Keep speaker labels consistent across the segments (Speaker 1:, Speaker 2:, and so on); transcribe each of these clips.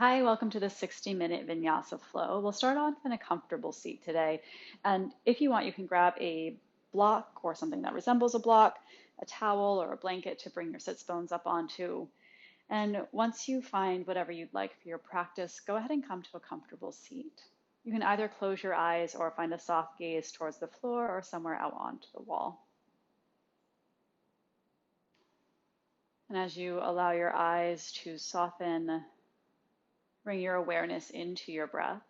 Speaker 1: Hi, welcome to the 60-minute Vinyasa flow. We'll start off in a comfortable seat today. And if you want, you can grab a block or something that resembles a block, a towel or a blanket to bring your sits bones up onto. And once you find whatever you'd like for your practice, go ahead and come to a comfortable seat. You can either close your eyes or find a soft gaze towards the floor or somewhere out onto the wall. And as you allow your eyes to soften, bring your awareness into your breath.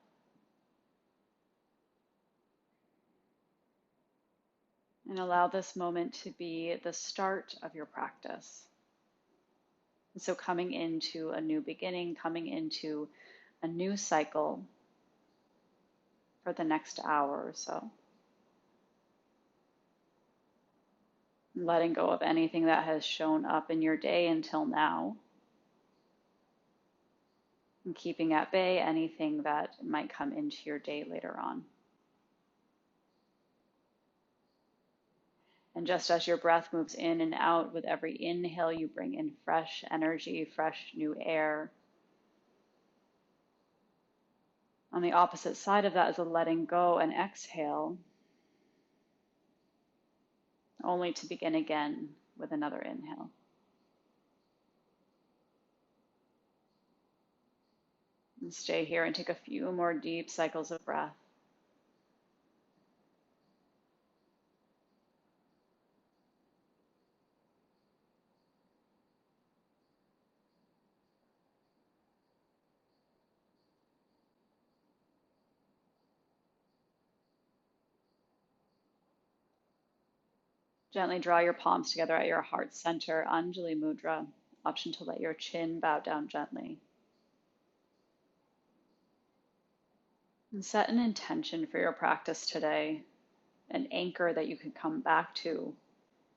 Speaker 1: And allow this moment to be the start of your practice. And so coming into a new beginning, coming into a new cycle for the next hour or so. Letting go of anything that has shown up in your day until now. And keeping at bay anything that might come into your day later on. And just as your breath moves in and out, with every inhale, you bring in fresh energy, fresh new air. On the opposite side of that is a letting go and exhale, only to begin again with another inhale. And stay here and take a few more deep cycles of breath. Gently draw your palms together at your heart center, Anjali Mudra, option to let your chin bow down gently. And set an intention for your practice today, an anchor that you can come back to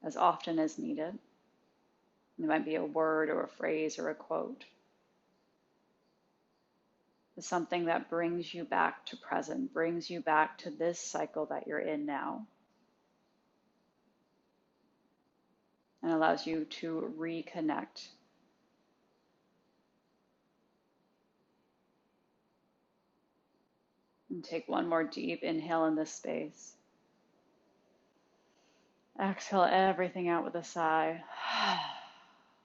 Speaker 1: as often as needed. It might be a word or a phrase or a quote. It's something that brings you back to present, brings you back to this cycle that you're in now, and allows you to reconnect. And take one more deep inhale in this space. Exhale everything out with a sigh.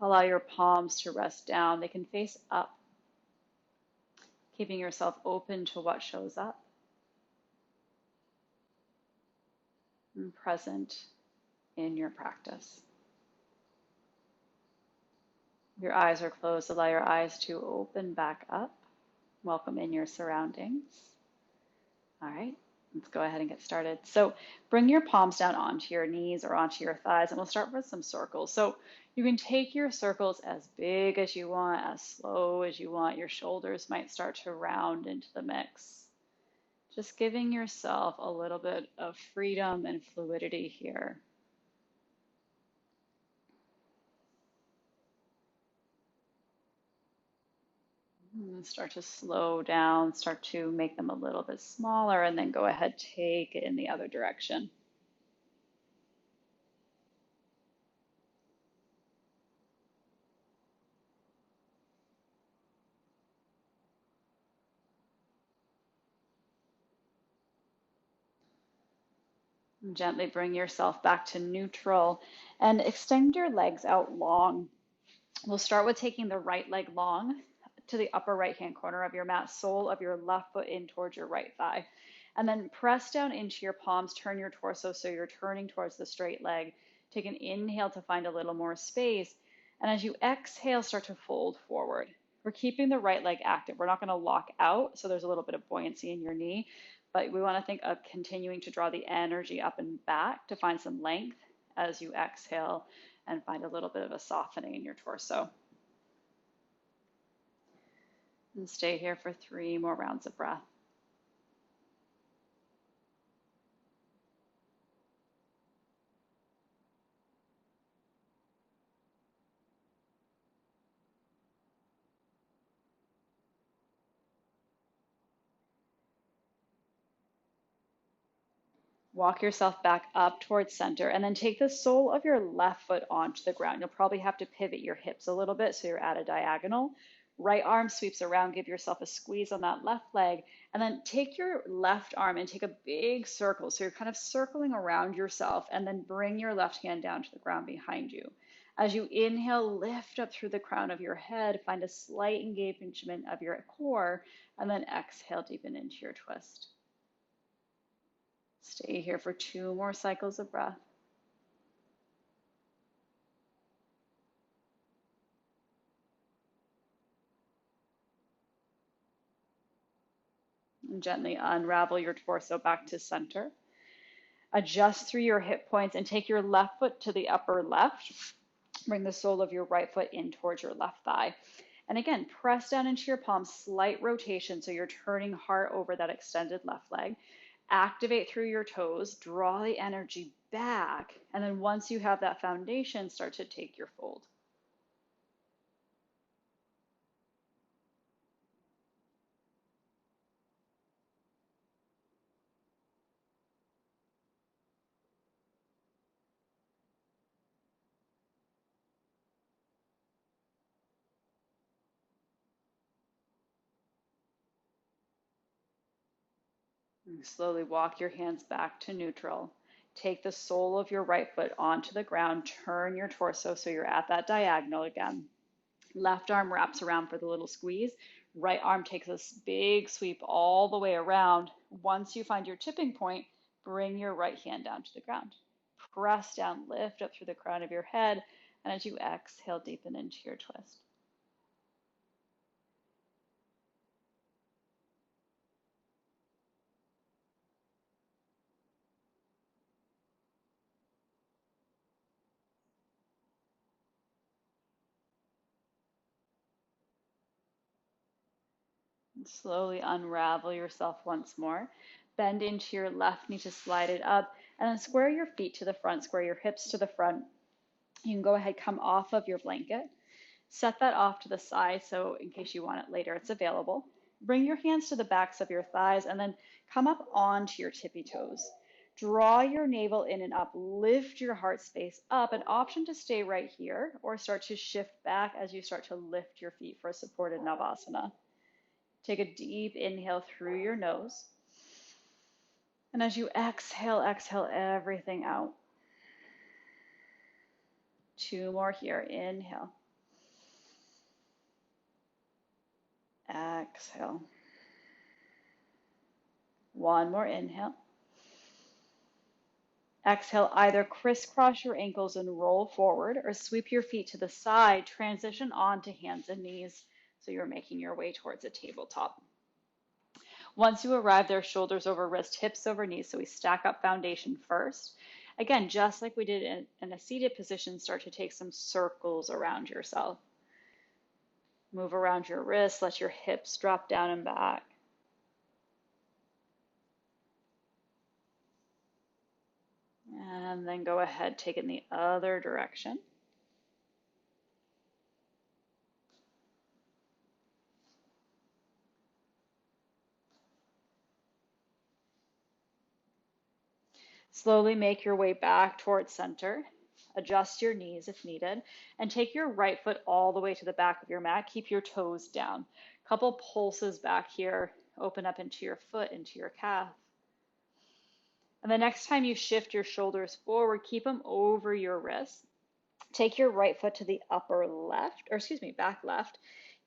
Speaker 1: Allow your palms to rest down. They can face up, keeping yourself open to what shows up and present in your practice. Your eyes are closed. Allow your eyes to open back up. Welcome in your surroundings. All right, let's go ahead and get started. So bring your palms down onto your knees or onto your thighs, and we'll start with some circles. So you can take your circles as big as you want, as slow as you want. Your shoulders might start to round into the mix. Just giving yourself a little bit of freedom and fluidity here. And start to slow down, start to make them a little bit smaller, and then go ahead, take it in the other direction. Gently bring yourself back to neutral and extend your legs out long. We'll start with taking the right leg long to the upper right-hand corner of your mat, sole of your left foot in towards your right thigh. And then press down into your palms, turn your torso so you're turning towards the straight leg. Take an inhale to find a little more space. And as you exhale, start to fold forward. We're keeping the right leg active. We're not going to lock out, so there's a little bit of buoyancy in your knee, but we want to think of continuing to draw the energy up and back to find some length as you exhale and find a little bit of a softening in your torso. And stay here for 3 more rounds of breath. Walk yourself back up towards center and then take the sole of your left foot onto the ground. You'll probably have to pivot your hips a little bit so you're at a diagonal. Right arm sweeps around, give yourself a squeeze on that left leg, and then take your left arm and take a big circle. So you're kind of circling around yourself, and then bring your left hand down to the ground behind you. As you inhale, lift up through the crown of your head, find a slight engagement of your core, and then exhale, deepen into your twist. Stay here for 2 more cycles of breath. And gently unravel your torso back to center. Adjust through your hip points and take your left foot to the upper left. Bring the sole of your right foot in towards your left thigh. And again, press down into your palms, slight rotation so you're turning heart over that extended left leg. Activate through your toes, draw the energy back, and then once you have that foundation, start to take your fold. And slowly walk your hands back to neutral. Take the sole of your right foot onto the ground, turn your torso so you're at that diagonal again. Left arm wraps around for the little squeeze. Right arm takes this big sweep all the way around. Once you find your tipping point, bring your right hand down to the ground. Press down, lift up through the crown of your head, and as you exhale, deepen into your twist. And slowly unravel yourself once more. Bend into your left knee to slide it up, and then square your feet to the front, square your hips to the front. You can go ahead, come off of your blanket. Set that off to the side so in case you want it later, it's available. Bring your hands to the backs of your thighs and then come up onto your tippy toes. Draw your navel in and up, lift your heart space up, an option to stay right here or start to shift back as you start to lift your feet for a supported Navasana. Take a deep inhale through your nose. And as you exhale, exhale everything out. 2 more here. Inhale. Exhale. 1 more inhale. Exhale, either crisscross your ankles and roll forward or sweep your feet to the side, transition onto hands and knees so you're making your way towards a tabletop. Once you arrive there, shoulders over wrist, hips over knees, so we stack up foundation first. Again, just like we did in a seated position, start to take some circles around yourself. Move around your wrists, let your hips drop down and back. And then go ahead, take it in the other direction. Slowly make your way back towards center. Adjust your knees if needed, and take your right foot all the way to the back of your mat. Keep your toes down. Couple pulses back here. Open up into your foot, into your calf. And the next time you shift your shoulders forward, keep them over your wrists. Take your right foot to the upper left, or excuse me, back left.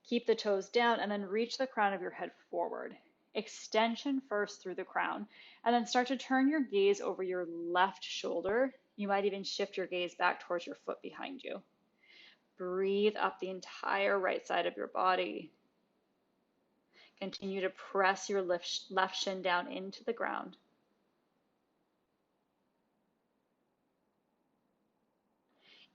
Speaker 1: Keep the toes down and then reach the crown of your head forward. Extension first through the crown, and then start to turn your gaze over your left shoulder. You might even shift your gaze back towards your foot behind you. Breathe up the entire right side of your body. Continue to press your left shin down into the ground.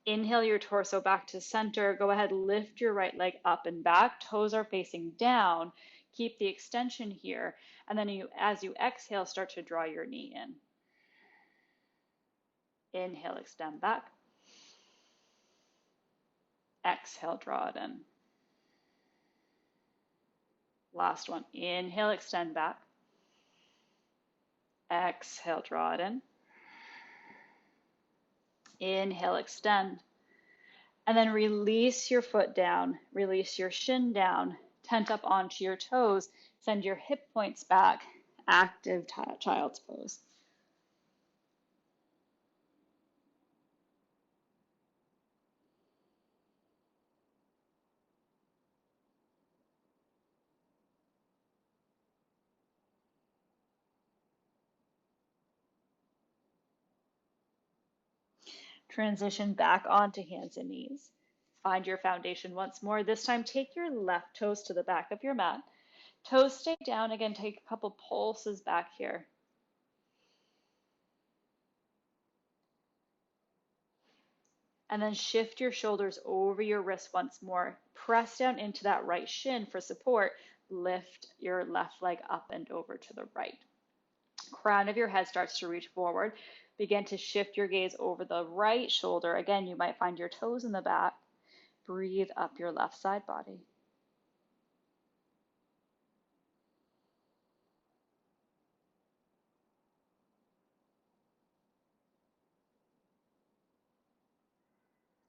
Speaker 1: Inhale your torso back to center. Go ahead, lift your right leg up and back. Toes are facing down. Keep the extension here. And then as you exhale, start to draw your knee in. Inhale, extend back. Exhale, draw it in. Last one. Inhale, extend back. Exhale, draw it in. Inhale, extend. And then release your foot down, release your shin down, tent up onto your toes, send your hip points back, active child's pose. Transition back onto hands and knees. Find your foundation once more. This time, take your left toes to the back of your mat. Toes stay down. Again, take a couple pulses back here. And then shift your shoulders over your wrists once more. Press down into that right shin for support. Lift your left leg up and over to the right. Crown of your head starts to reach forward. Begin to shift your gaze over the right shoulder. Again, you might find your toes in the back. Breathe up your left side body.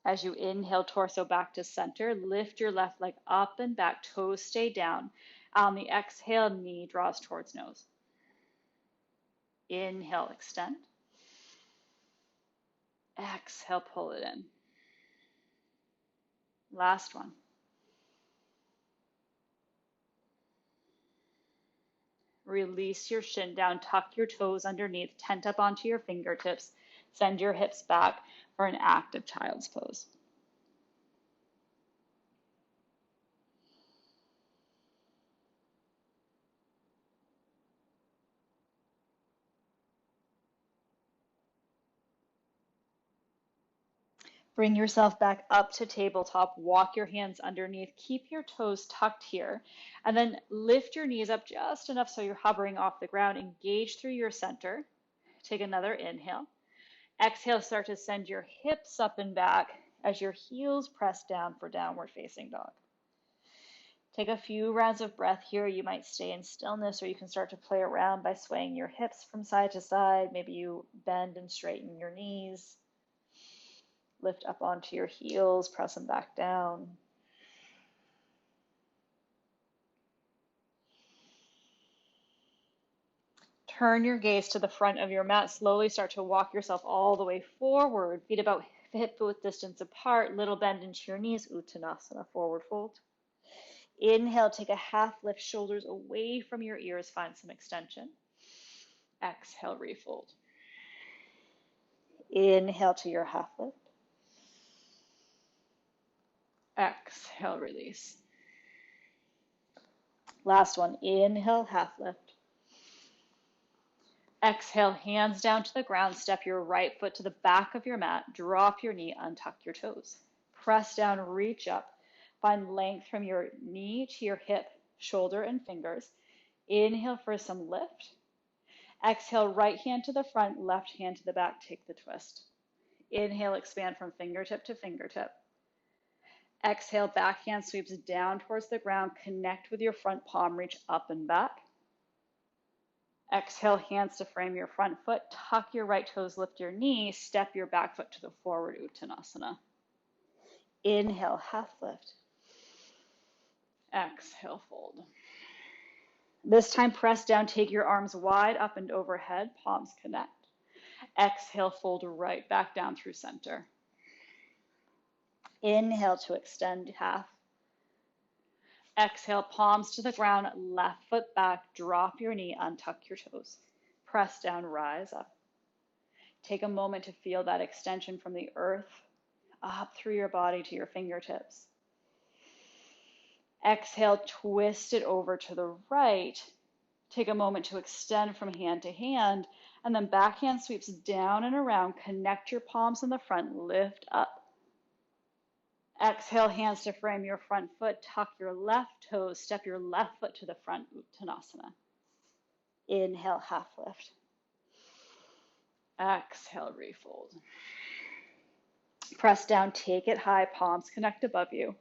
Speaker 1: As you inhale, torso back to center, lift your left leg up and back, toes stay down. On the exhale, knee draws towards nose. Inhale, extend. Exhale, pull it in. Last one. Release your shin down, tuck your toes underneath, tent up onto your fingertips, send your hips back for an active child's pose. Bring yourself back up to tabletop, walk your hands underneath, keep your toes tucked here, and then lift your knees up just enough so you're hovering off the ground. Engage through your center. Take another inhale. Exhale, start to send your hips up and back as your heels press down for downward facing dog. Take a few rounds of breath here. You might stay in stillness, or you can start to play around by swaying your hips from side to side. Maybe you bend and straighten your knees. Lift up onto your heels, press them back down. Turn your gaze to the front of your mat. Slowly start to walk yourself all the way forward. Feet about hip width distance apart. Little bend into your knees. Uttanasana, forward fold. Inhale, take a half lift, shoulders away from your ears. Find some extension. Exhale, refold. Inhale to your half lift. Exhale, release. Last one. Inhale, half lift. Exhale, hands down to the ground. Step your right foot to the back of your mat. Drop your knee, untuck your toes. Press down, reach up. Find length from your knee to your hip, shoulder, and fingers. Inhale for some lift. Exhale, right hand to the front, left hand to the back. Take the twist. Inhale, expand from fingertip to fingertip. Exhale, back hand sweeps down towards the ground. Connect with your front palm, reach up and back. Exhale, hands to frame your front foot. Tuck your right toes, lift your knee. Step your back foot to the forward Uttanasana. Inhale, half lift. Exhale, fold. This time, press down, take your arms wide up and overhead, palms connect. Exhale, fold right back down through center. Inhale to extend half. Exhale, palms to the ground, left foot back, drop your knee, untuck your toes. Press down, rise up. Take a moment to feel that extension from the earth up through your body to your fingertips. Exhale, twist it over to the right. Take a moment to extend from hand to hand, and then backhand sweeps down and around. Connect your palms in the front, lift up. Exhale, hands to frame your front foot. Tuck your left toes, step your left foot to the front, Uttanasana. Inhale, half lift. Exhale, refold. Press down, take it high, palms connect above you.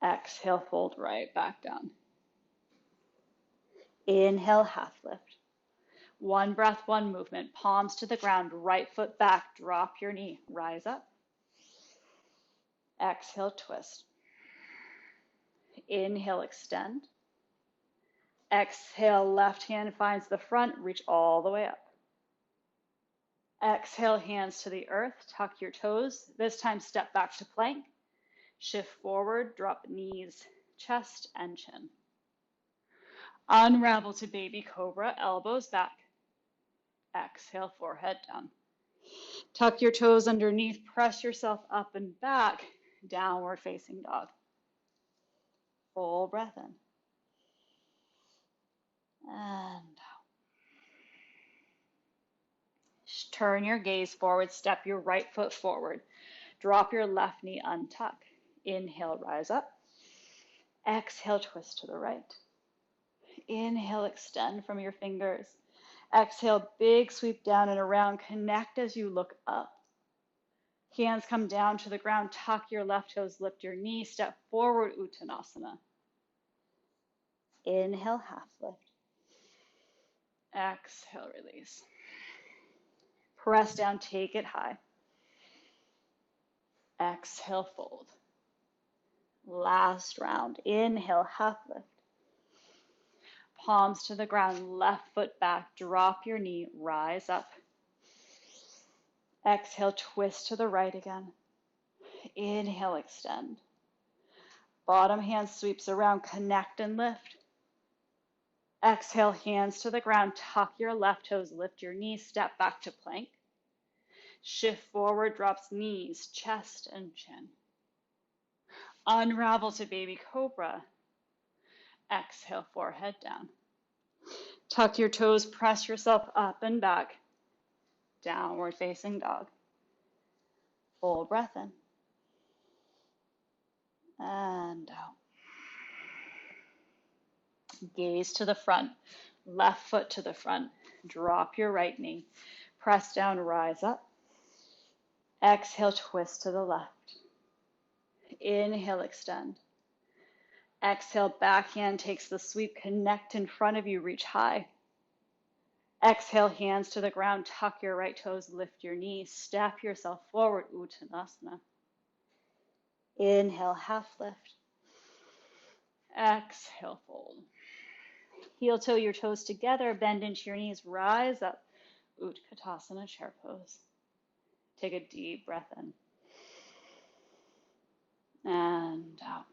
Speaker 1: Exhale, fold right back down. Inhale, half lift. One breath, one movement. Palms to the ground, right foot back, drop your knee, rise up. Exhale, twist. Inhale, extend. Exhale, left hand finds the front, reach all the way up. Exhale, hands to the earth, tuck your toes. This time, step back to plank. Shift forward, drop knees, chest, and chin. Unravel to baby cobra, elbows back. Exhale, forehead down. Tuck your toes underneath, press yourself up and back, downward facing dog. Full breath in. And out. Turn your gaze forward, step your right foot forward. Drop your left knee, untuck. Inhale, rise up. Exhale, twist to the right. Inhale, extend from your fingers. Exhale, big sweep down and around. Connect as you look up. Hands come down to the ground. Tuck your left toes, lift your knee. Step forward, Uttanasana. Inhale, half lift. Exhale, release. Press down, take it high. Exhale, fold. Last round. Inhale, half lift. Palms to the ground, left foot back, drop your knee, rise up. Exhale, twist to the right again. Inhale, extend. Bottom hand sweeps around, connect and lift. Exhale, hands to the ground, tuck your left toes, lift your knees, step back to plank. Shift forward, drops knees, chest and chin. Unravel to baby cobra. Exhale, forehead down. Tuck your toes, press yourself up and back. Downward facing dog. Full breath in. And out. Gaze to the front. Left foot to the front. Drop your right knee. Press down, rise up. Exhale, twist to the left. Inhale, extend. Exhale, backhand takes the sweep, connect in front of you, reach high. Exhale, hands to the ground, tuck your right toes, lift your knees, step yourself forward, Uttanasana. Inhale, half lift. Exhale, fold. Heel toe your toes together, bend into your knees, rise up, Utkatasana, chair pose. Take a deep breath in. And out.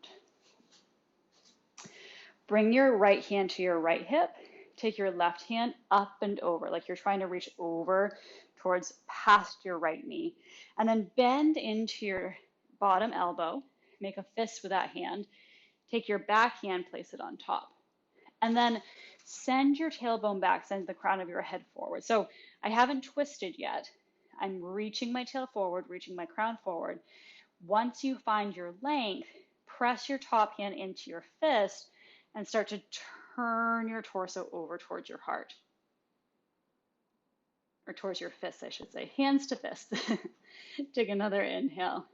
Speaker 1: Bring your right hand to your right hip. Take your left hand up and over, like you're trying to reach over towards past your right knee. And then bend into your bottom elbow. Make a fist with that hand. Take your back hand, place it on top. And then send your tailbone back, send the crown of your head forward. So I haven't twisted yet. I'm reaching my tail forward, reaching my crown forward. Once you find your length, press your top hand into your fist and start to turn your torso over towards your heart. Or towards your fist, I should say. Hands to fist. Take another inhale.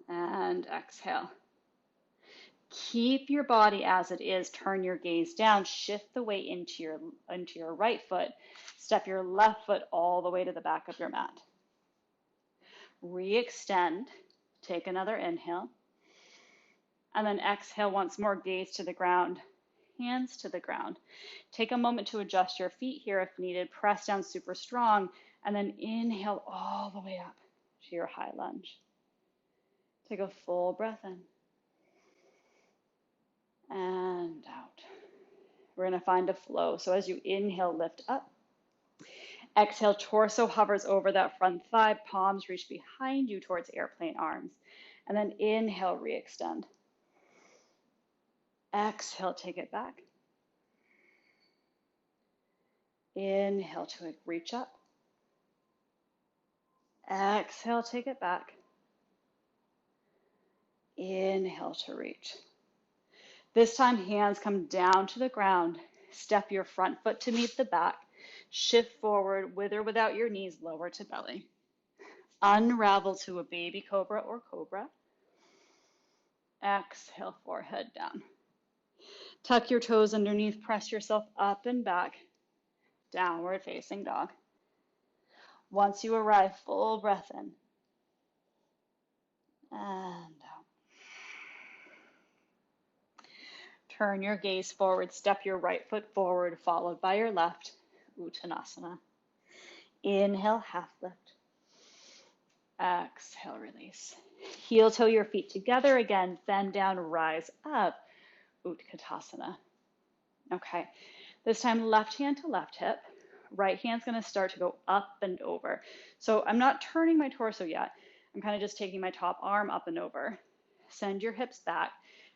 Speaker 1: And exhale. Keep your body as it is. Turn your gaze down. Shift the weight into your right foot. Step your left foot all the way to the back of your mat. Re-extend. Take another inhale. And then exhale once more. Gaze to the ground. Hands to the ground. Take a moment to adjust your feet here if needed. Press down super strong. And then inhale all the way up to your high lunge. Take a full breath in. And out. We're going to find a flow. So as you inhale, lift up. Exhale, torso hovers over that front thigh. Palms reach behind you towards airplane arms. And then inhale, re-extend. Exhale, take it back. Inhale to reach up. Exhale, take it back. Inhale to reach. This time, hands come down to the ground. Step your front foot to meet the back. Shift forward, with or without your knees, lower to belly. Unravel to a baby cobra or cobra. Exhale, forehead down. Tuck your toes underneath, press yourself up and back. Downward facing dog. Once you arrive, full breath in. Turn your gaze forward, step your right foot forward, followed by your left, Uttanasana. Inhale, half lift. Exhale, release. Heel toe your feet together again, bend down, rise up, Utkatasana. Okay, this time left hand to left hip. Right hand's gonna start to go up and over. So I'm not turning my torso yet. I'm kind of just taking my top arm up and over. Send your hips back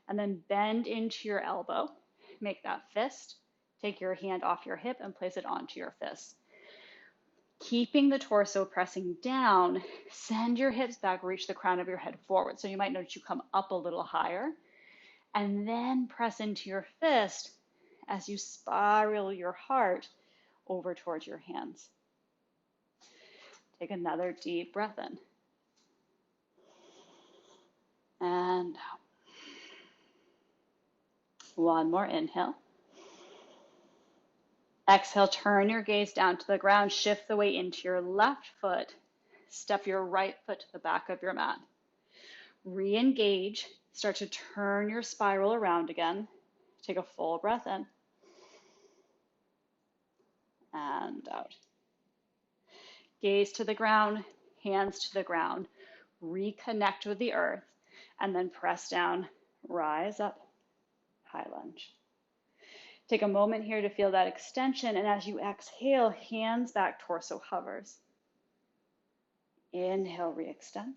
Speaker 1: and then bend into your elbow. Make that fist. Take your hand off your hip and place it onto your fist. Keeping the torso pressing down, send your hips back, reach the crown of your head forward. So you might notice you come up a little higher and then press into your fist as you spiral your heart over towards your hands. Take another deep breath in. And out. One more inhale. Exhale, turn your gaze down to the ground, shift the weight into your left foot, step your right foot to the back of your mat. Re-engage, start to turn your spiral around again. Take a full breath in. And out. Gaze to the ground, hands to the ground. Reconnect with the earth, and then press down, rise up, high lunge. Take a moment here to feel that extension, and as you exhale, hands back, torso hovers. Inhale, re-extend.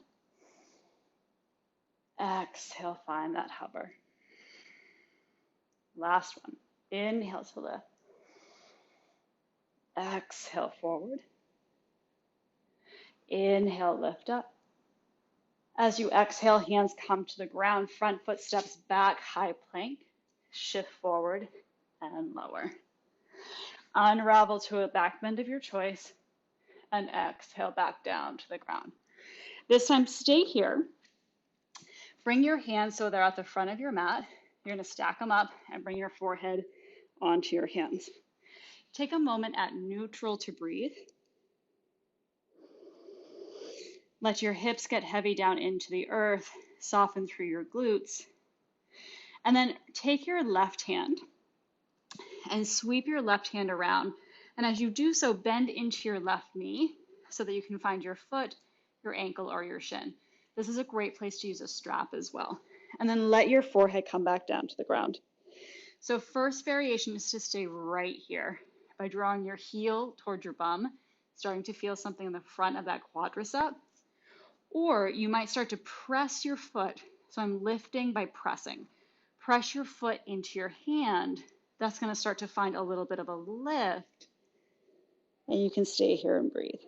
Speaker 1: Exhale, find that hover. Last one. Inhale to lift. Exhale, forward. Inhale, lift up. As you exhale, hands come to the ground, front foot steps back, high plank, shift forward and lower. Unravel to a back bend of your choice and exhale back down to the ground. This time, stay here. Bring your hands so they're at the front of your mat. You're going to stack them up and bring your forehead onto your hands. Take a moment at neutral to breathe. Let your hips get heavy down into the earth, soften through your glutes. And then take your left hand and sweep your left hand around. And as you do so, bend into your left knee so that you can find your foot, your ankle, or your shin. This is a great place to use a strap as well. And then let your forehead come back down to the ground. So first variation is to stay right here by drawing your heel towards your bum, starting to feel something in the front of that quadricep. Or you might start to press your foot. So I'm lifting by pressing. Press your foot into your hand. That's going to start to find a little bit of a lift. And you can stay here and breathe.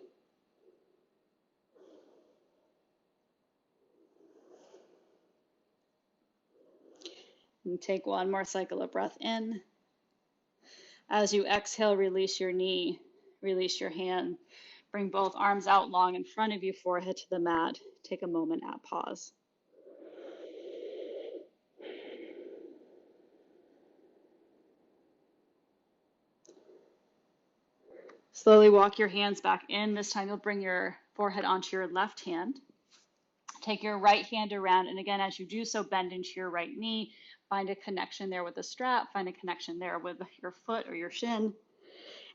Speaker 1: And take one more cycle of breath in. As you exhale, release your knee, release your hand. Bring both arms out long in front of you, forehead to the mat. Take a moment at pause. Slowly walk your hands back in. This time you'll bring your forehead onto your left hand. Take your right hand around, and again, as you do so, bend into your right knee. Find a connection there with the strap. Find a connection there with your foot or your shin.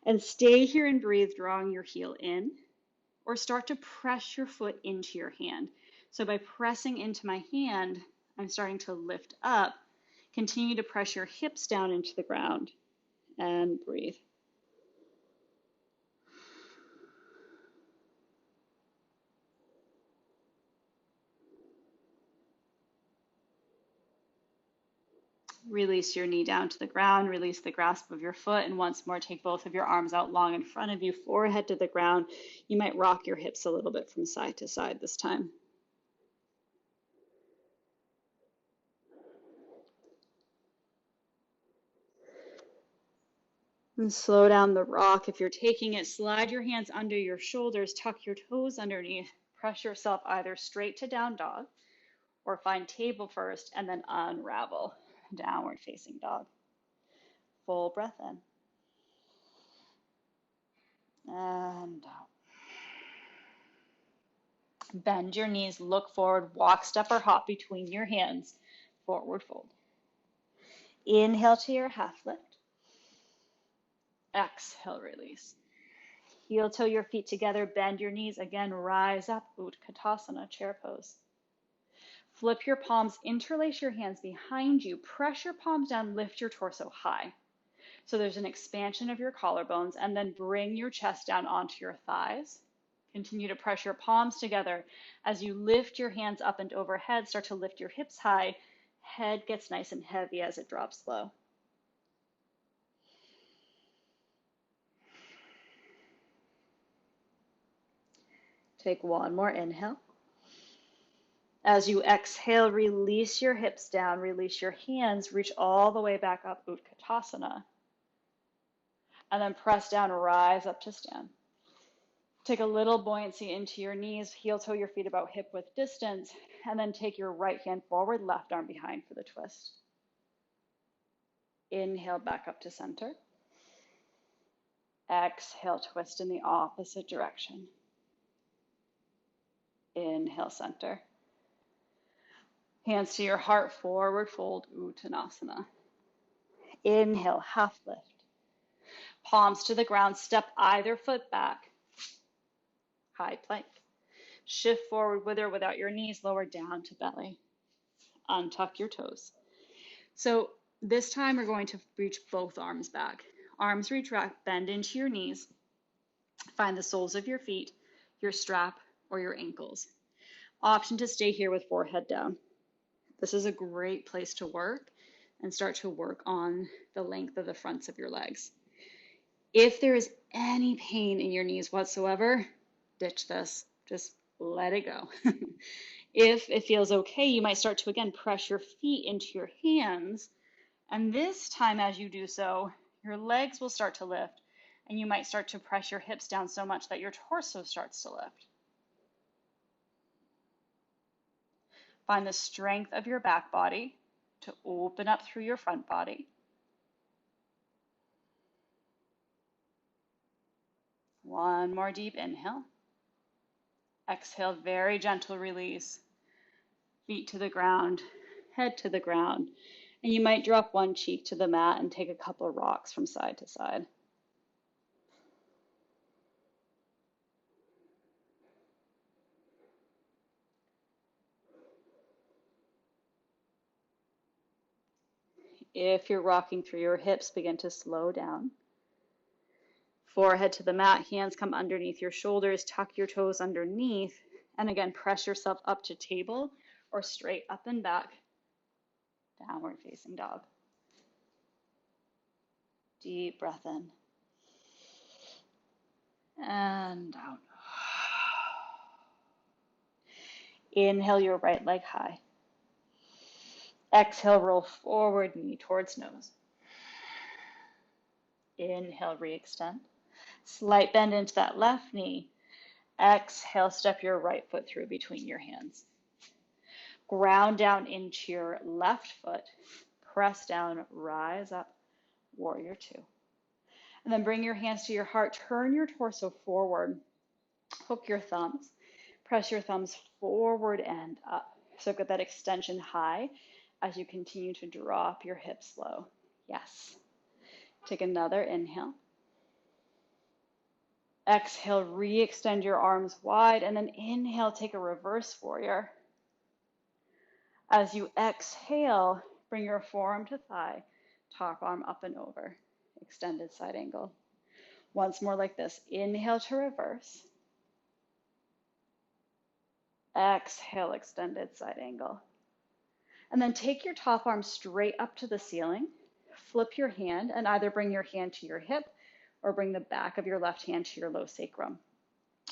Speaker 1: And stay here and breathe, drawing your heel in. Or start to press your foot into your hand. So by pressing into my hand, I'm starting to lift up. Continue to press your hips down into the ground and breathe. Release your knee down to the ground, release the grasp of your foot, and once more take both of your arms out long in front of you, forehead to the ground. You might rock your hips a little bit from side to side this time. And slow down the rock. If you're taking it, slide your hands under your shoulders, tuck your toes underneath, press yourself either straight to down dog or find table first and then unravel, downward facing dog. Full breath in. And out. Bend your knees, look forward, walk, step, or hop between your hands, forward fold. Inhale to your half lift. Exhale, release. Heel toe your feet together, bend your knees. Again, rise up, Utkatasana, chair pose. Flip your palms, interlace your hands behind you, press your palms down, lift your torso high. So there's an expansion of your collarbones, and then bring your chest down onto your thighs. Continue to press your palms together. As you lift your hands up and overhead, start to lift your hips high. Head gets nice and heavy as it drops low. Take one more inhale. As you exhale, release your hips down, release your hands, reach all the way back up, Utkatasana. And then press down, rise up to stand. Take a little buoyancy into your knees, heel toe your feet about hip width distance, and then take your right hand forward, left arm behind for the twist. Inhale back up to center. Exhale, twist in the opposite direction. Inhale, center. Hands to your heart, forward fold, Uttanasana. Inhale, half lift. Palms to the ground, step either foot back. High plank. Shift forward with or without your knees, lower down to belly. Untuck your toes. So this time we're going to reach both arms back. Arms retract, bend into your knees. Find the soles of your feet, your strap, or your ankles. Option to stay here with forehead down. This is a great place to work and start to work on the length of the fronts of your legs. If there is any pain in your knees whatsoever, ditch this. Just let it go. If it feels okay, you might start to, again, press your feet into your hands. And this time, as you do so, your legs will start to lift, and you might start to press your hips down so much that your torso starts to lift. Find the strength of your back body to open up through your front body. One more deep inhale. Exhale, very gentle release. Feet to the ground, head to the ground. And you might drop one cheek to the mat and take a couple of rocks from side to side. If you're rocking through your hips, begin to slow down. Forehead to the mat, hands come underneath your shoulders, tuck your toes underneath, and again, press yourself up to table or straight up and back, downward facing dog. Deep breath in and out. Inhale your right leg high. Exhale, roll forward, knee towards nose. Inhale, re-extend. Slight bend into that left knee. Exhale, step your right foot through between your hands. Ground down into your left foot. Press down, rise up, warrior two. And then bring your hands to your heart. Turn your torso forward. Hook your thumbs. Press your thumbs forward and up. So get that extension high as you continue to drop your hips low. Yes. Take another inhale. Exhale, re-extend your arms wide, and then inhale, take a reverse warrior. As you exhale, bring your forearm to thigh, top arm up and over, extended side angle. Once more like this. Inhale to reverse. Exhale, extended side angle. And then take your top arm straight up to the ceiling. Flip your hand and either bring your hand to your hip or bring the back of your left hand to your low sacrum.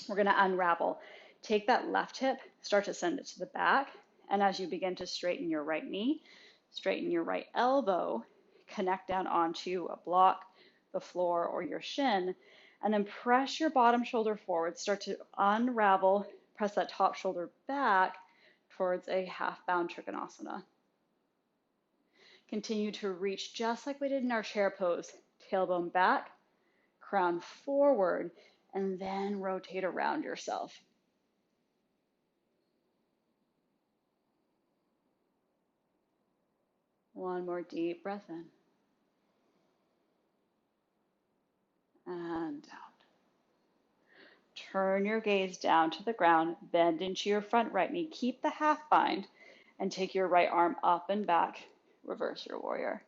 Speaker 1: We're going to unravel. Take that left hip, start to send it to the back. And as you begin to straighten your right knee, straighten your right elbow, connect down onto a block, the floor, or your shin, and then press your bottom shoulder forward. Start to unravel, press that top shoulder back towards a half-bound Trikonasana. Continue to reach just like we did in our chair pose. Tailbone back, crown forward, and then rotate around yourself. One more deep breath in and out. Turn your gaze down to the ground, bend into your front right knee, keep the half bind, and take your right arm up and back. Reverse your warrior.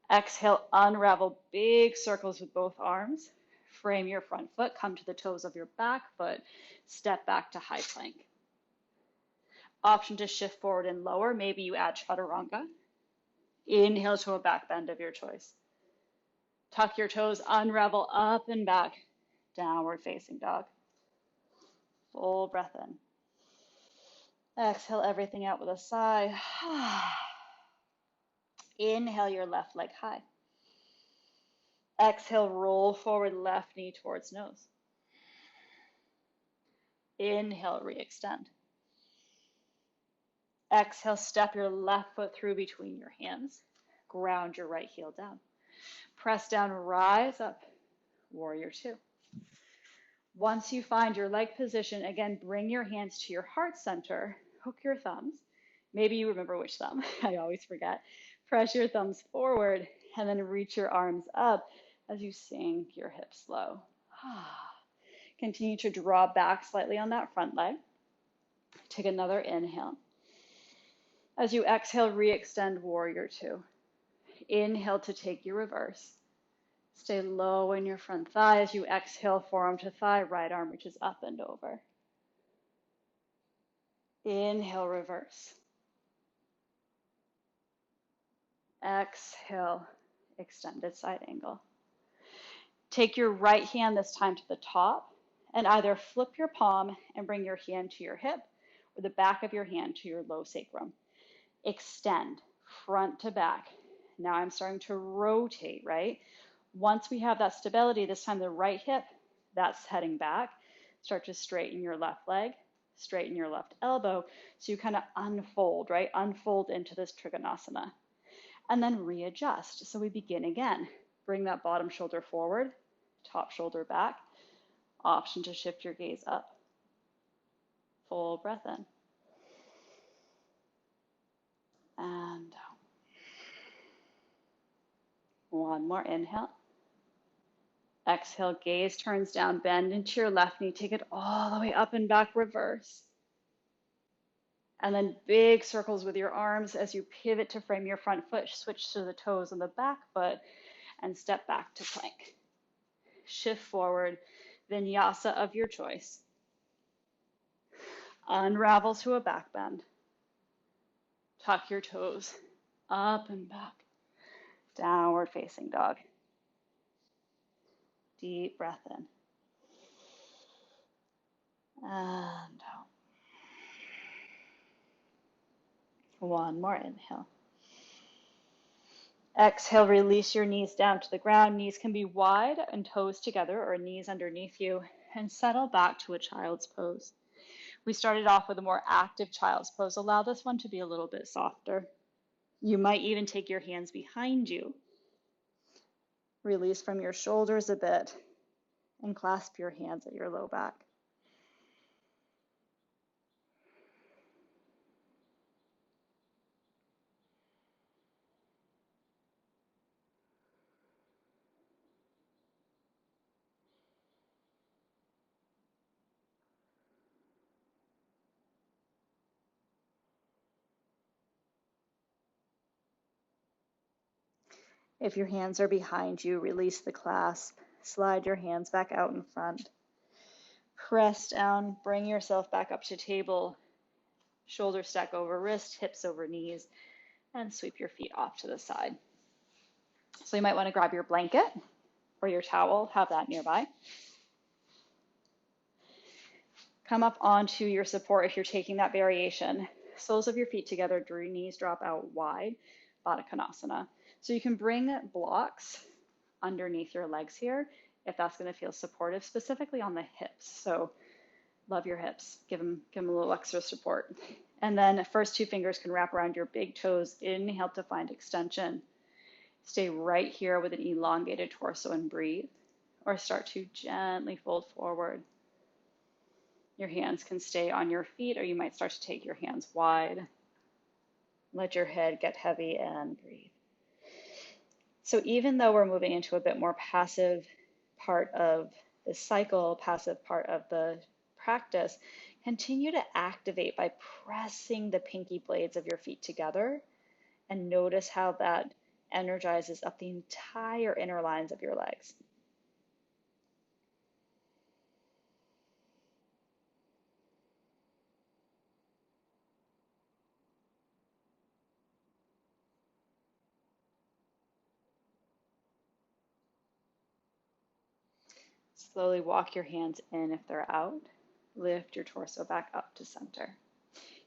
Speaker 1: Exhale, unravel big circles with both arms. Frame your front foot, come to the toes of your back foot, step back to high plank. Option to shift forward and lower, maybe you add chaturanga. Inhale to a back bend of your choice. Tuck your toes, unravel up and back, downward facing dog. Full breath in. Exhale everything out with a sigh. Inhale your left leg high. Exhale, roll forward, left knee towards nose. Inhale, re-extend. Exhale, step your left foot through between your hands. Ground your right heel down. Press down, rise up, warrior two. Once you find your leg position, again, bring your hands to your heart center. Hook your thumbs. Maybe you remember which thumb. I always forget. Press your thumbs forward and then reach your arms up as you sink your hips low. Continue to draw back slightly on that front leg. Take another inhale. As you exhale, re-extend warrior two. Inhale to take your reverse. Stay low in your front thigh as you exhale, forearm to thigh, right arm reaches up and over. Inhale, reverse. Exhale, extended side angle. Take your right hand this time to the top and either flip your palm and bring your hand to your hip or the back of your hand to your low sacrum. Extend front to back. Now I'm starting to rotate, right? Once we have that stability, this time the right hip, that's heading back. Start to straighten your left leg, straighten your left elbow. So you kind of unfold, right? Unfold into this Trikonasana. And then readjust. So we begin again. Bring that bottom shoulder forward, top shoulder back. Option to shift your gaze up. Full breath in. And out. One more inhale. Exhale, gaze turns down, bend into your left knee, take it all the way up and back, reverse. And then big circles with your arms as you pivot to frame your front foot, switch to the toes on the back foot, and step back to plank. Shift forward, vinyasa of your choice. Unravel to a back bend. Tuck your toes, up and back. Downward facing dog. Deep breath in. And out. One more inhale. Exhale, release your knees down to the ground. Knees can be wide and toes together or knees underneath you. And settle back to a child's pose. We started off with a more active child's pose. Allow this one to be a little bit softer. You might even take your hands behind you. Release from your shoulders a bit and clasp your hands at your low back. If your hands are behind you, release the clasp. Slide your hands back out in front. Press down, bring yourself back up to table. Shoulders stack over wrist, hips over knees, and sweep your feet off to the side. So you might want to grab your blanket or your towel, have that nearby. Come up onto your support if you're taking that variation. Soles of your feet together, knees drop out wide, Baddha Konasana. So you can bring blocks underneath your legs here if that's going to feel supportive, specifically on the hips. So love your hips, give them a little extra support. And then first two fingers can wrap around your big toes. Inhale to find extension. Stay right here with an elongated torso and breathe, or start to gently fold forward. Your hands can stay on your feet, or you might start to take your hands wide. Let your head get heavy and breathe. So even though we're moving into a bit more passive part of the cycle, passive part of the practice, continue to activate by pressing the pinky blades of your feet together and notice how that energizes up the entire inner lines of your legs. Slowly walk your hands in if they're out. Lift your torso back up to center.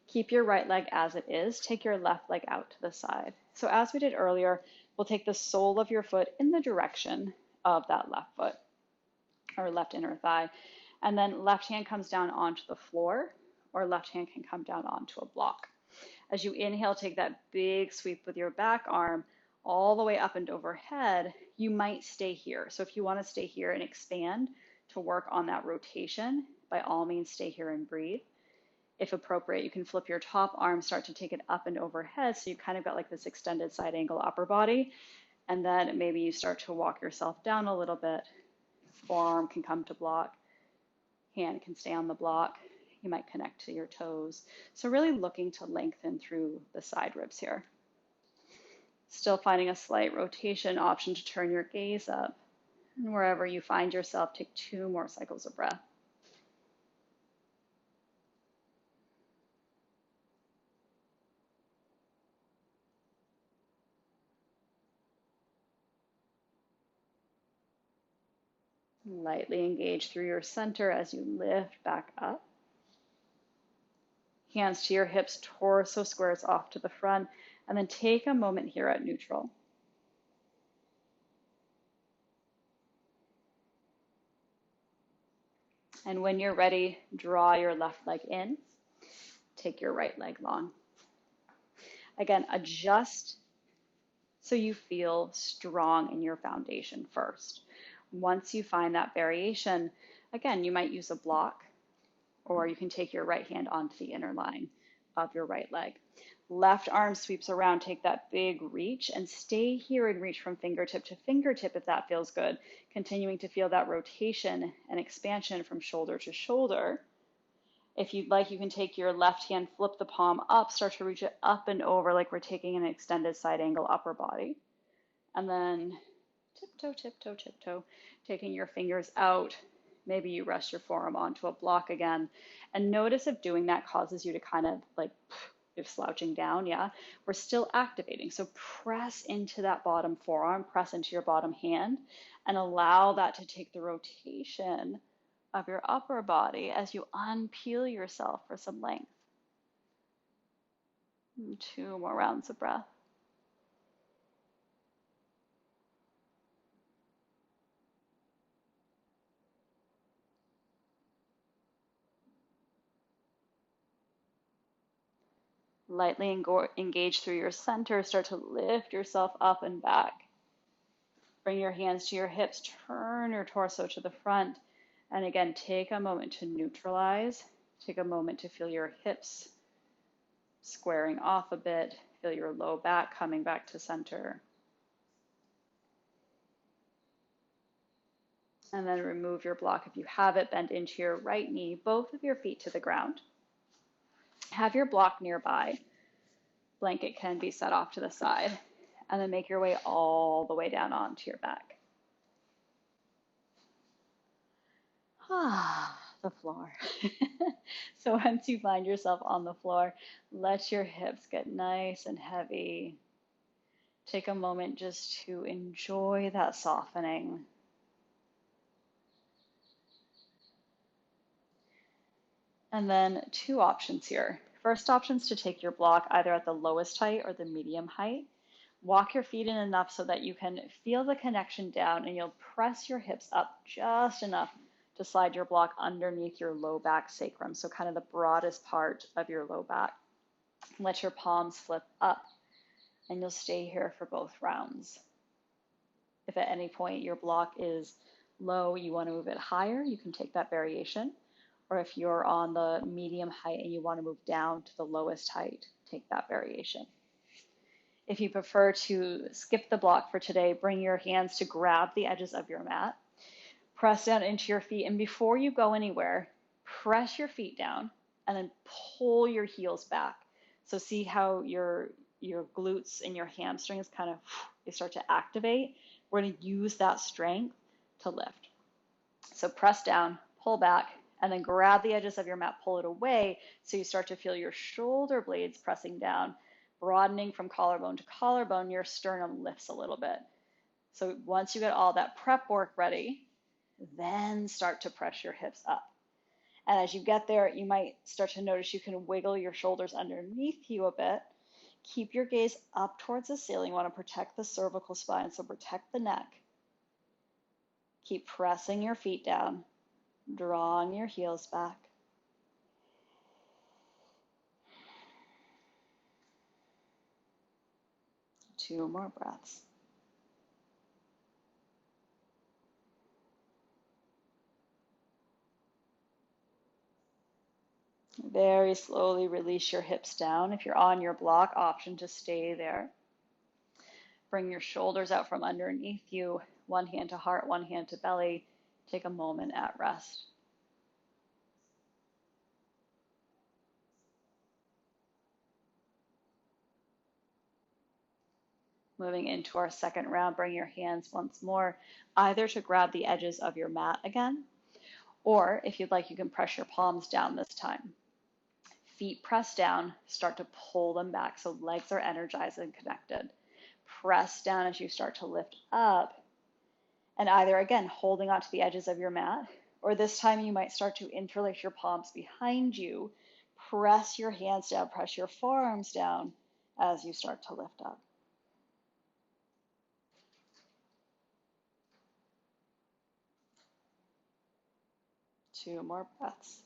Speaker 1: Keep your right leg as it is. Take your left leg out to the side. So as we did earlier, we'll take the sole of your foot in the direction of that left foot or left inner thigh. And then left hand comes down onto the floor or left hand can come down onto a block. As you inhale, take that big sweep with your back arm all the way up and overhead. You might stay here. So if you want to stay here and expand to work on that rotation, by all means, stay here and breathe. If appropriate, you can flip your top arm, start to take it up and overhead. So you kind of got like this extended side angle upper body. And then maybe you start to walk yourself down a little bit. Forearm can come to block. Hand can stay on the block. You might connect to your toes. So really looking to lengthen through the side ribs here. Still finding a slight rotation option to turn your gaze up. And wherever you find yourself, take 2 more cycles of breath. Lightly engage through your center as you lift back up. Hands to your hips, torso squares off to the front, and then take a moment here at neutral. And when you're ready, draw your left leg in, take your right leg long. Again, adjust so you feel strong in your foundation first. Once you find that variation, again, you might use a block, or you can take your right hand onto the inner line of your right leg. Left arm sweeps around, take that big reach and stay here and reach from fingertip to fingertip if that feels good. Continuing to feel that rotation and expansion from shoulder to shoulder. If you'd like, you can take your left hand, flip the palm up, start to reach it up and over like we're taking an extended side angle upper body. And then tiptoe, tiptoe, tiptoe, taking your fingers out. Maybe you rest your forearm onto a block again. And notice if doing that causes you to kind of like, if slouching down, yeah, we're still activating. So press into that bottom forearm, press into your bottom hand, and allow that to take the rotation of your upper body as you unpeel yourself for some length. 2 more rounds of breath. Lightly engage through your center. Start to lift yourself up and back. Bring your hands to your hips. Turn your torso to the front. And again, take a moment to neutralize. Take a moment to feel your hips squaring off a bit. Feel your low back coming back to center. And then remove your block if you have it. Bend into your right knee, both of your feet to the ground. Have your block nearby. Blanket can be set off to the side. And then make your way all the way down onto your back. The floor. So once you find yourself on the floor, let your hips get nice and heavy. Take a moment just to enjoy that softening. And then 2 options here. First option is to take your block either at the lowest height or the medium height. Walk your feet in enough so that you can feel the connection down and you'll press your hips up just enough to slide your block underneath your low back sacrum, so kind of the broadest part of your low back. Let your palms flip up and you'll stay here for both rounds. If at any point your block is low, you want to move it higher, you can take that variation. Or if you're on the medium height and you want to move down to the lowest height, take that variation. If you prefer to skip the block for today, bring your hands to grab the edges of your mat. Press down into your feet, and before you go anywhere, press your feet down and then pull your heels back. So see how your glutes and your hamstrings kind of they start to activate. We're going to use that strength to lift. So press down, pull back, and then grab the edges of your mat, pull it away so you start to feel your shoulder blades pressing down, broadening from collarbone to collarbone. Your sternum lifts a little bit. So once you get all that prep work ready, then start to press your hips up. And as you get there, you might start to notice you can wiggle your shoulders underneath you a bit. Keep your gaze up towards the ceiling. You want to protect the cervical spine, so protect the neck. Keep pressing your feet down, drawing your heels back. Two more breaths. Very slowly release your hips down. If you're on your block, option to stay there. Bring your shoulders out from underneath you, one hand to heart, one hand to belly. Take a moment at rest. Moving into our second round, bring your hands once more, either to grab the edges of your mat again, or if you'd like, you can press your palms down this time. Feet press down, start to pull them back so legs are energized and connected. Press down as you start to lift up, and either again holding onto the edges of your mat, or this time you might start to interlace your palms behind you. Press your hands down, press your forearms down as you start to lift up. Two more breaths.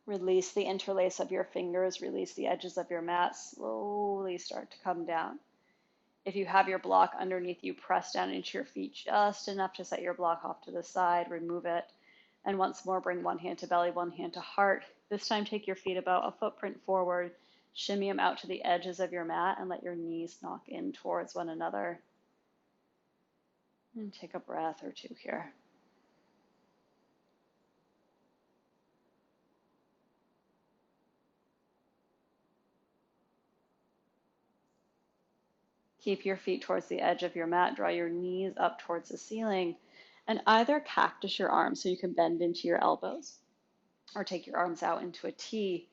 Speaker 1: Release the interlace of your fingers, release the edges of your mat, slowly start to come down. If you have your block underneath you, press down into your feet just enough to set your block off to the side, remove it. And once more, bring one hand to belly, one hand to heart. This time, take your feet about a footprint forward, shimmy them out to the edges of your mat, and let your knees knock in towards one another. And take a breath or two here. Keep your feet towards the edge of your mat. Draw your knees up towards the ceiling. And either cactus your arms so you can bend into your elbows, or take your arms out into a T.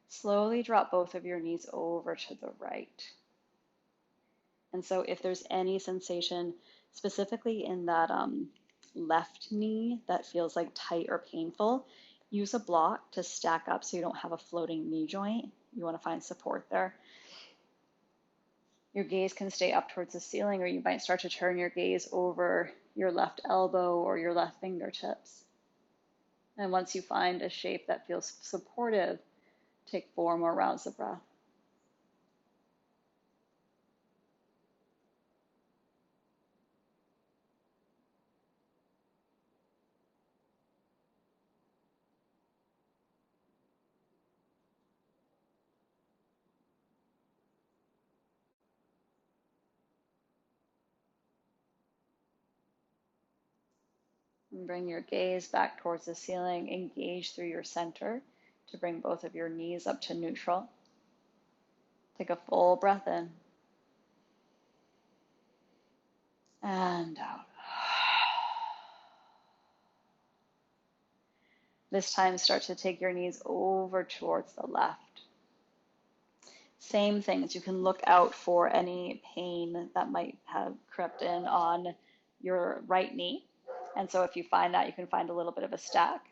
Speaker 1: Slowly drop both of your knees over to the right. And so if there's any sensation specifically in that left knee that feels like tight or painful, use a block to stack up so you don't have a floating knee joint. You want to find support there. Your gaze can stay up towards the ceiling, or you might start to turn your gaze over your left elbow or your left fingertips. And once you find a shape that feels supportive, take 4 more rounds of breath. And bring your gaze back towards the ceiling. Engage through your center to bring both of your knees up to neutral. Take a full breath in and out. This time, start to take your knees over towards the left. Same things, you can look out for any pain that might have crept in on your right knee. And so if you find that, you can find a little bit of a stack.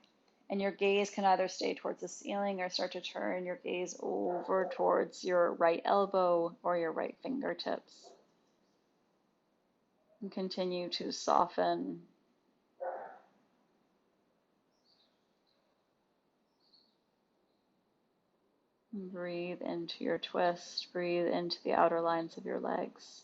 Speaker 1: And your gaze can either stay towards the ceiling or start to turn your gaze over towards your right elbow or your right fingertips. And continue to soften. Breathe into your twist. Breathe into the outer lines of your legs.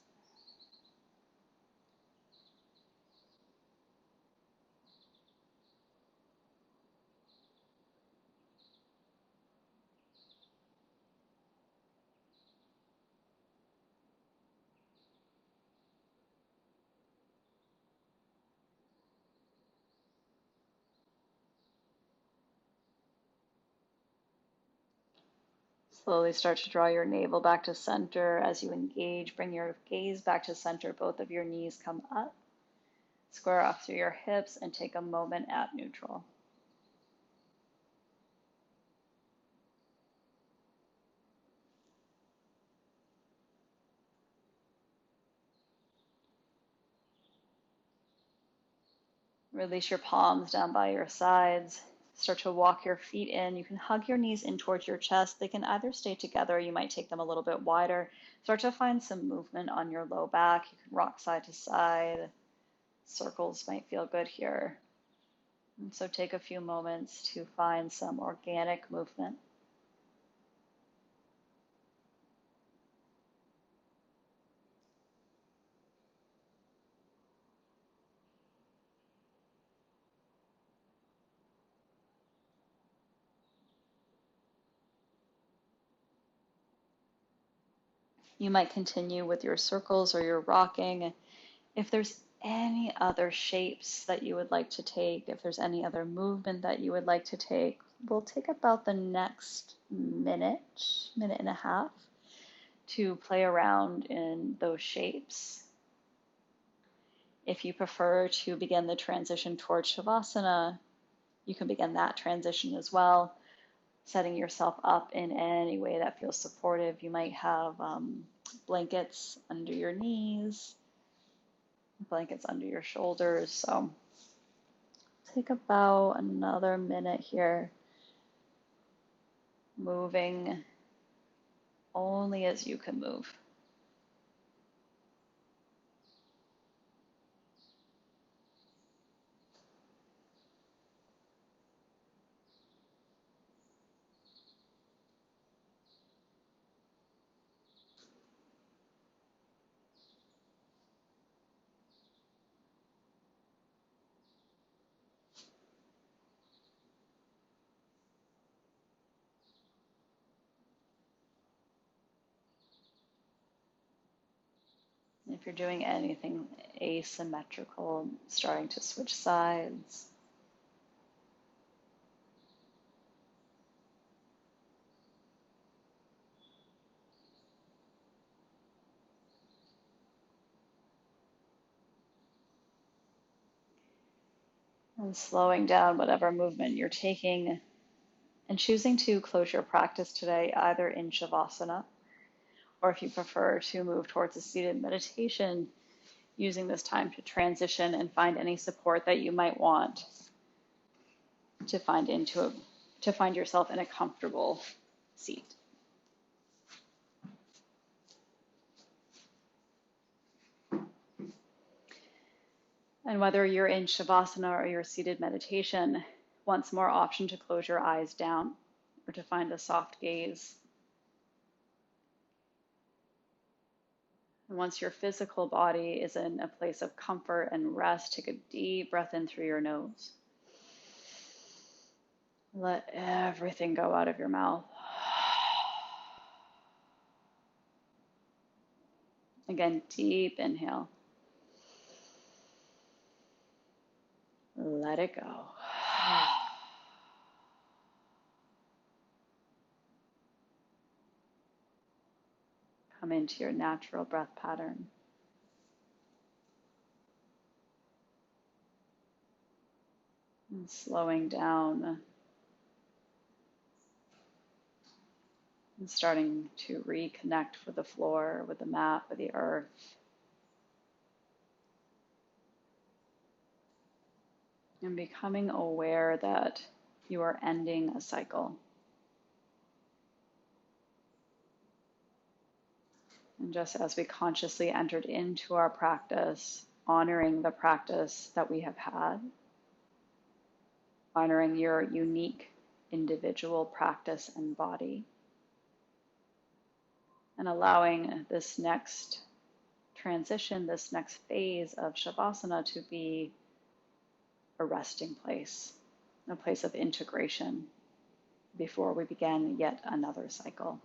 Speaker 1: Slowly start to draw your navel back to center as you engage. Bring your gaze back to center. Both of your knees come up. Square off through your hips and take a moment at neutral. Release your palms down by your sides. Start to walk your feet in. You can hug your knees in towards your chest. They can either stay together, you might take them a little bit wider. Start to find some movement on your low back. You can rock side to side. Circles might feel good here. And so take a few moments to find some organic movement. You might continue with your circles or your rocking. If there's any other shapes that you would like to take, if there's any other movement that you would like to take, we'll take about the next minute, minute and a half to play around in those shapes. If you prefer to begin the transition towards Shavasana, you can begin that transition as well, setting yourself up in any way that feels supportive. You might have blankets under your knees, blankets under your shoulders. So take about another minute here, moving only as you can move. If you're doing anything asymmetrical, starting to switch sides. And slowing down whatever movement you're taking and choosing to close your practice today either in Shavasana or if you prefer to move towards a seated meditation, using this time to transition and find any support that you might want to find yourself in a comfortable seat. And whether you're in Shavasana or your seated meditation, once more option to close your eyes down or to find a soft gaze. And once your physical body is in a place of comfort and rest, take a deep breath in through your nose. Let everything go out of your mouth. Again, deep inhale. Let it go. Come into your natural breath pattern. And slowing down and starting to reconnect with the floor, with the mat, with the earth. And becoming aware that you are ending a cycle. And just as we consciously entered into our practice, honoring the practice that we have had, honoring your unique individual practice and body, and allowing this next transition, this next phase of Shavasana to be a resting place, a place of integration before we begin yet another cycle.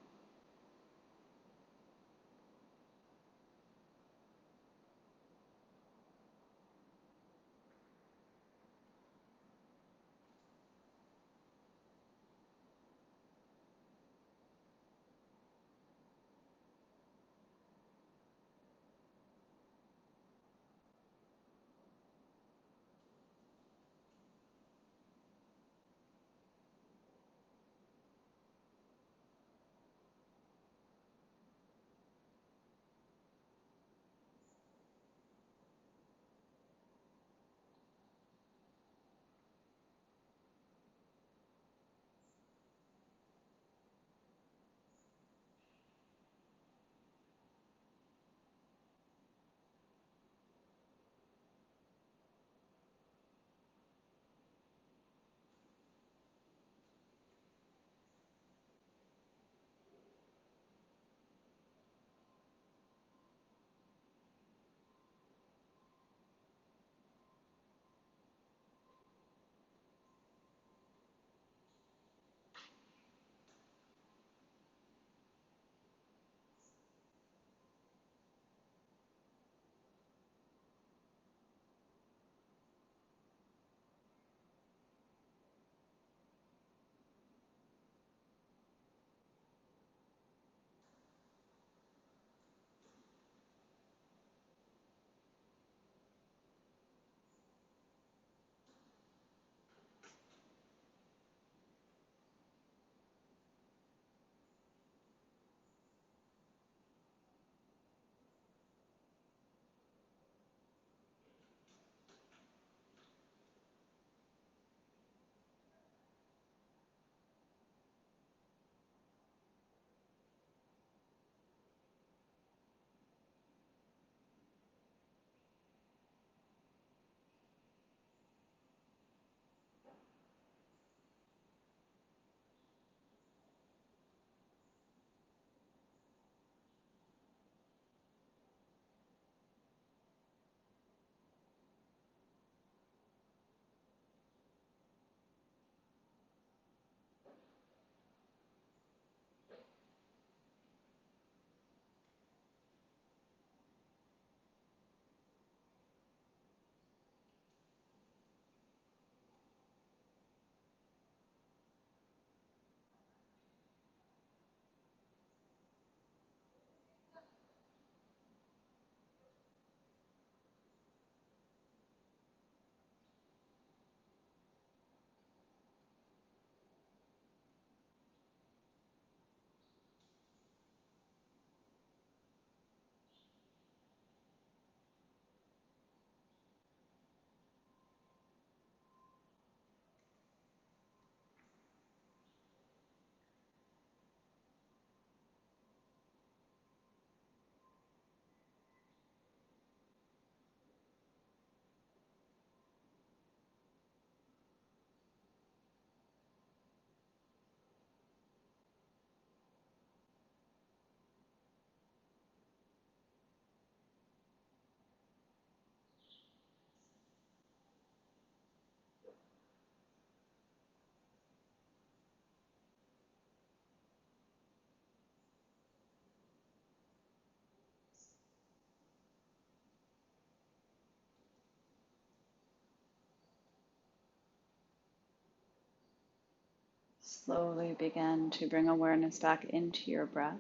Speaker 1: Slowly begin to bring awareness back into your breath.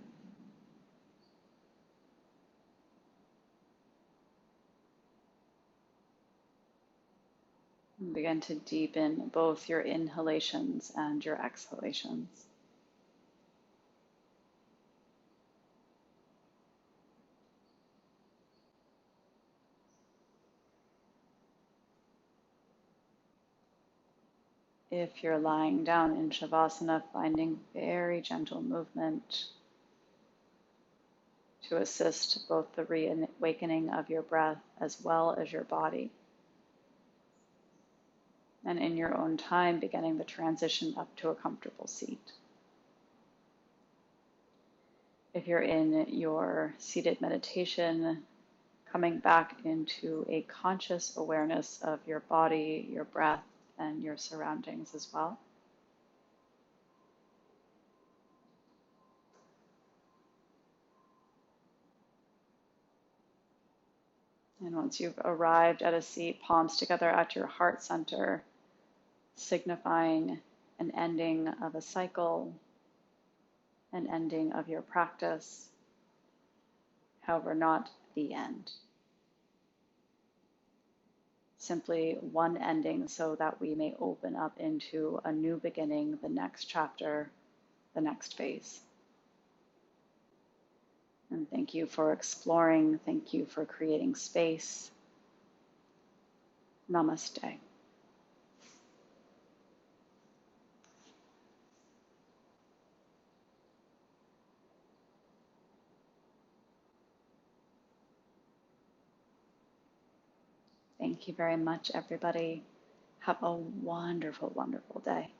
Speaker 1: And begin to deepen both your inhalations and your exhalations. If you're lying down in Shavasana, finding very gentle movement to assist both the reawakening of your breath as well as your body. And in your own time, beginning the transition up to a comfortable seat. If you're in your seated meditation, coming back into a conscious awareness of your body, your breath, and your surroundings as well. And once you've arrived at a seat, palms together at your heart center, signifying an ending of a cycle, an ending of your practice, however, not the end. Simply one ending so that we may open up into a new beginning, the next chapter, the next phase. And thank you for exploring. Thank you for creating space. Namaste. Thank you very much, everybody. Have a wonderful, wonderful day.